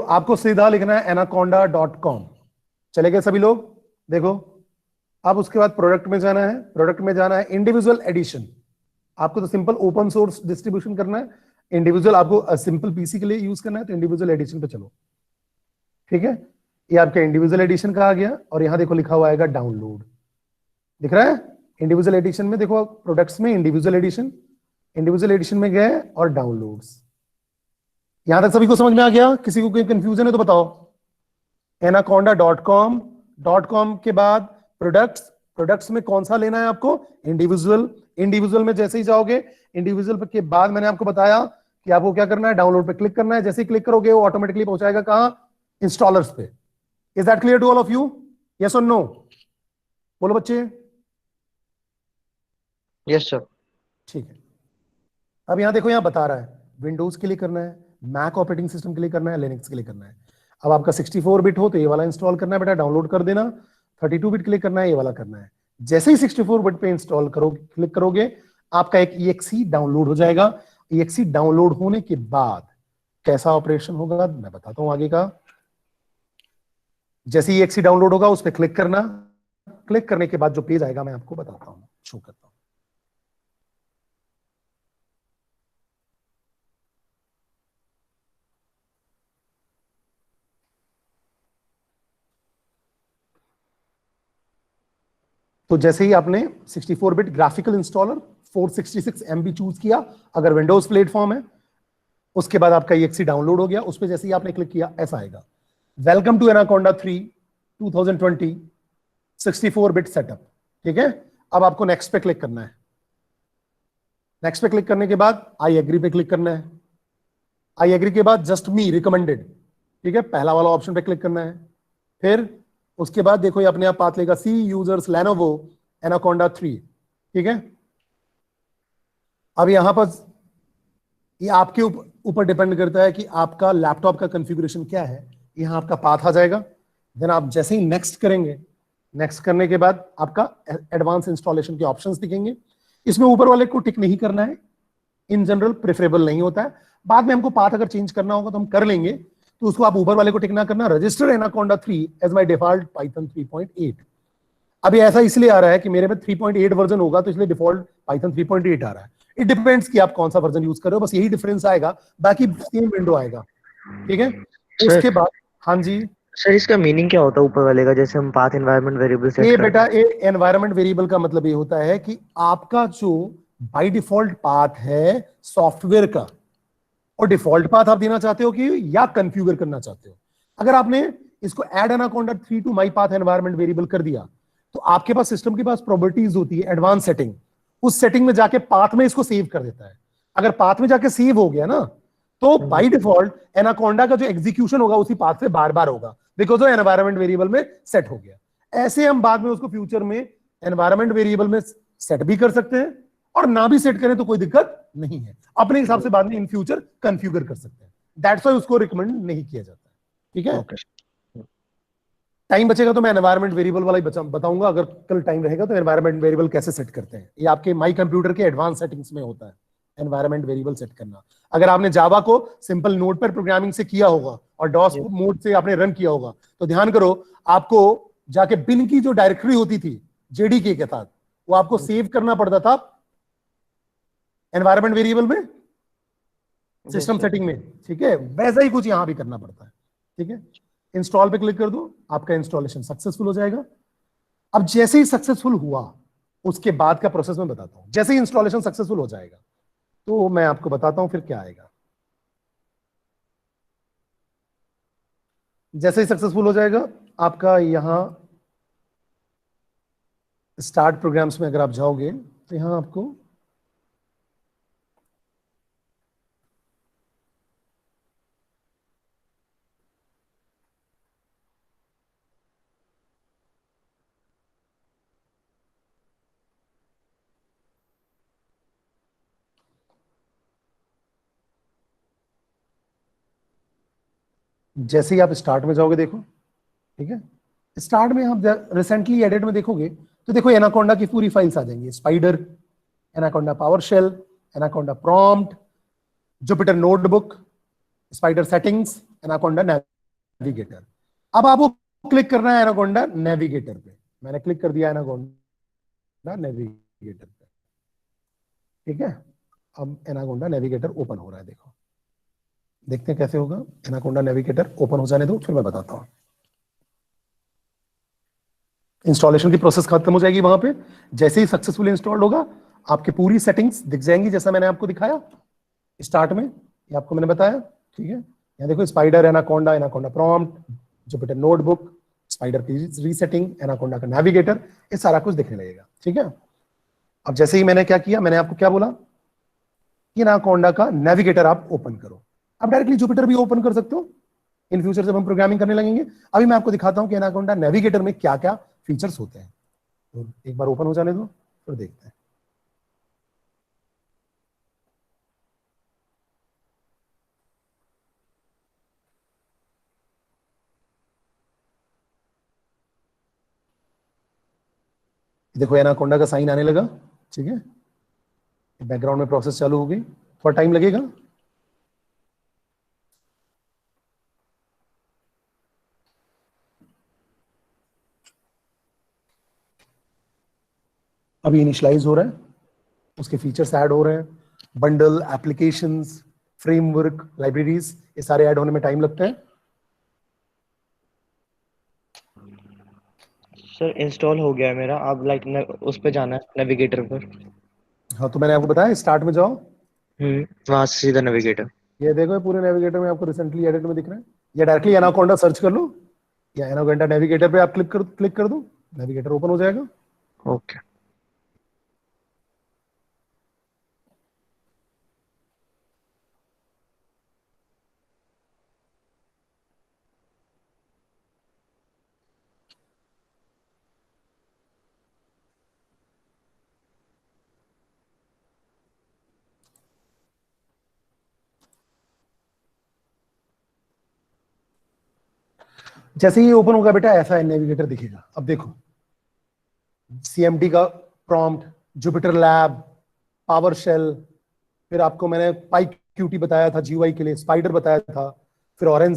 आपको सीधा लिखना है anaconda.com। चले गए सभी लोग? देखो, अब उसके बाद प्रोडक्ट में जाना है, प्रोडक्ट में जाना है इंडिविजुअल एडिशन। आपको तो सिंपल ओपन सोर्स डिस्ट्रीब्यूशन करना है, इंडिविजुअल आपको सिंपल पीसी के लिए यूज करना है, तो इंडिविजुअल एडिशन पे चलो। ठीक है, ये आपका इंडिविजुअल एडिशन का आ गया, और यहां देखो लिखा हुआ आएगा डाउनलोड, दिख रहा है? इंडिविजुअल एडिशन में देखो, प्रोडक्ट्स में इंडिविजुअल एडिशन में गए और डाउनलोड्स। यहां तक सभी को समझ में आ गया? किसी को कोई कंफ्यूजन है तो बताओ। anaconda.com के बाद प्रोडक्ट्स में कौन सा लेना है आपको? इंडिविजुअल में जैसे ही जाओगे, इंडिविजुअल के बाद मैंने आपको बताया कि आपको क्या करना है, डाउनलोड पे क्लिक करना है। जैसे ही क्लिक करोगे वो ऑटोमेटिकली पहुंचाएगा कहां? इंस्टॉलर्स पे। Is that clear to all of you? Yes और नो? बोलो बच्चे। Yes sir. ठीक है, अब यहां देखो, यहां बता रहा है विंडोज के लिए करना है, मैक ऑपरेटिंग सिस्टम के लिए करना है, लिनक्स के लिए करना है। अब आपका 64 बिट हो तो ये वाला इंस्टॉल करना है बेटा, डाउनलोड कर देना। 32 बिट के लिए करना है, ये वाला करना है। जैसे ही 64 बिट पे इंस्टॉल करोगे, क्लिक करोगे, आपका एक EXE डाउनलोड हो जाएगा। EXE डाउनलोड होने के बाद कैसा ऑपरेशन होगा मैं बताता हूं आगे का। जैसे ही EXE डाउनलोड होगा उस पर क्लिक करना, क्लिक करने के बाद जो पेज आएगा मैं आपको बताता हूं, शो करता हूं। तो जैसे ही आपने 64 bit graphical installer 466 MB choose किया, अगर विंडोज प्लेटफॉर्म है, उसके बाद आपका EXE डाउनलोड हो गया। उस पर जैसे ही आपने क्लिक किया, ऐसा आएगा, welcome to Anaconda 3 2020 64 bit setup. ठीक है, अब आपको नेक्स्ट पे क्लिक करना है। नेक्स्ट पे क्लिक करने के बाद आई एग्री पे क्लिक करना है। आई एग्री के बाद जस्ट मी रिकमेंडेड, ठीक है, पहला वाला ऑप्शन पे क्लिक करना है। फिर उसके बाद देखो ये अपने आप पाथ लेगा, सी यूजर्स लेनोवो एनाकोंडा 3। ठीक है, अब यहां पर ये आपके ऊपर डिपेंड करता है कि आपका लैपटॉप का कॉन्फ़िगरेशन क्या है। यहां आपका पाथ आ जाएगा। देन आप जैसे ही नेक्स्ट करेंगे, नेक्स्ट करने के बाद आपका एडवांस इंस्टॉलेशन के ऑप्शंस दिखेंगे। इसमें ऊपर वाले को टिक नहीं करना है, इन जनरल प्रेफरेबल नहीं होता है। बाद में हमको पाथ अगर चेंज करना होगा तो हम कर लेंगे, तो उसको आप ऊपर वाले को टिक ना करना, register Anaconda 3 as my default Python 3.8। अभी ऐसा इसलिए आ रहा है कि मेरे में 3.8 वर्जन होगा, तो इसलिए डिफॉल्ट पाइथन 3.8 आ रहा है। इट डिपेंड्स कि आप कौन सा वर्जन यूज कर रहे हो, बस यही डिफरेंस आएगा, बाकी सेम विंडो आएगा। ठीक है, उसके बाद हाँ जी सर, इसका मीनिंग क्या होता है ऊपर वाले का, जैसे हम पाथ एनवायरनमेंट वेरिएबल सेट ये बेटा, ये एनवायरनमेंट वेरिएबल का मतलब ये होता है कि आपका जो बाय डिफॉल्ट पाथ है सॉफ्टवेयर का, और डिफॉल्ट पाथ आप देना चाहते हो कि या कॉन्फ़िगर करना चाहते हो। अगर आपने इसको add Anaconda 3 to my path environment variable कर दिया, तो आपके पास सिस्टम के पास प्रॉपर्टीज होती है एडवांस सेटिंग, उस सेटिंग में जाके पाथ में इसको सेव कर देता है। अगर पाथ में जाके सेव हो गया ना, तो बाय डिफॉल्ट एनाकोंडा का जो एग्जीक्यूशन होगा उसी पाथ से बार बार होगा, बिकॉज वो एनवायरनमेंट वेरिएबल में सेट हो गया। ऐसे हम बाद में उसको फ्यूचर में एनवायरनमेंट वेरिएबल में सेट भी कर सकते हैं, और ना भी सेट करें तो कोई दिक्कत नहीं है, अपने हिसाब से बाद में इन फ्यूचर कॉन्फ़िगर कर सकते हैं। दैट्स व्हाई उसको रिकमेंड नहीं किया जाता है। ठीक है, टाइम बचेगा तो मैं एनवायरनमेंट वेरिएबल वाला ही बताऊंगा, अगर कल टाइम रहेगा तो एनवायरनमेंट वेरिएबल कैसे सेट करते हैं। ये आपके माई कंप्यूटर के एडवांस सेटिंग्स में होता है, एनवायरनमेंट वेरिएबल सेट करना। अगर आपने जावा को सिंपल नोड पर प्रोग्रामिंग से किया होगा और डॉस मोड से आपने रन किया होगा, तो ध्यान करो, आपको जाके बिन की जो डायरेक्टरी होती थी जेडीके के साथ, वो आपको सेव करना पड़ता था एनवायरनमेंट वेरिएबल में, सिस्टम सेटिंग में। ठीक है, वैसा ही कुछ यहां भी करना पड़ता है। ठीक है, इंस्टॉल पे क्लिक कर दो, आपका इंस्टॉलेशन सक्सेसफुल हो जाएगा। अब जैसे ही सक्सेसफुल हुआ, उसके बाद का प्रोसेस मैं बताता हूं। जैसे ही इंस्टॉलेशन सक्सेसफुल हो जाएगा तो मैं आपको बताता हूं फिर क्या आएगा। जैसे ही सक्सेसफुल हो जाएगा, आपका यहां स्टार्ट प्रोग्राम्स में अगर आप जाओगे तो यहां आपको जैसे ही आप स्टार्ट में जाओगे, देखो, ठीक है, स्टार्ट में आप रिसेंटली एडिट में देखोगे तो देखो एनाकोंडा की पूरी फाइल्स आ जाएंगी, spider, anaconda PowerShell, anaconda prompt, Jupyter notebook, spider settings, anaconda navigator. अब आपको क्लिक करना है एनाकोंडा नेविगेटर पे। मैंने क्लिक कर दिया एनाकोंडा नेविगेटर पे, ठीक है। अब एनाकोंडा नेविगेटर ओपन हो रहा है, देखो, देखते हैं कैसे होगा। एनाकोंडा नेविगेटर ओपन हो जाने दो, फिर मैं बताता हूं। इंस्टॉलेशन की प्रोसेस खत्म हो जाएगी वहां पे। जैसे ही सक्सेसफुली इंस्टॉल्ड होगा, आपकी पूरी सेटिंग्स दिख जाएंगी, जैसा मैंने आपको दिखाया स्टार्ट में, ये आपको मैंने बताया, ठीक है। यहाँ देखो, spider, anaconda, anaconda prompt, Jupyter notebook, spider की रीसेटिंग, एनाकोंडा का नेविगेटर, ये सारा कुछ दिखने लगेगा, ठीक है। अब जैसे ही मैंने क्या किया, मैंने आपको क्या बोला कि एनाकोंडा का नेविगेटर आप ओपन करो। आप डायरेक्टली जुपिटर भी ओपन कर सकते हो इन फ्यूचर जब हम प्रोग्रामिंग करने लगेंगे। अभी मैं आपको दिखाता हूं कि एनाकोंडा नेविगेटर में क्या क्या फीचर्स होते हैं। तो एक बार ओपन हो जाने दो, फिर देखते हैं। देखो एनाकोंडा का साइन आने लगा, ठीक है। बैकग्राउंड में प्रोसेस चालू हो गई, थोड़ा टाइम लगेगा। अभी इनिशियलाइज हो रहा है, उसके फीचर्स ऐड हो रहे हैं, बंडल, एप्लीकेशंस, फ्रेमवर्क, लाइब्रेरीज, ये सारे ऐड होने में टाइम लगता है। सर इंस्टॉल हो गया है मेरा, अब उस पे जाना है नेविगेटर पर। हाँ, तो मैंने आपको बताया स्टार्ट में जाओ, वहां से सीधा नेविगेटर। ये देखो ये पूरे नेविगेटर में आपको रिसेंटली एडिट में दिख रहा है। या डायरेक्टली एनाकोंडा सर्च कर लो, या एनाकोंडा नेविगेटर पे आप क्लिक कर दो, नेविगेटर ओपन हो जाएगा। ओके। जैसे ही ओपन होगा बेटा, ऐसा नेविगेटर दिखेगा। अब देखो, सीएमडी का prompt, Jupyter lab, power shell, फिर आपको मैंने पाई क्यूटी बताया था जीयूआई के लिए, स्पाइडर बताया था, फिर ऑरेंज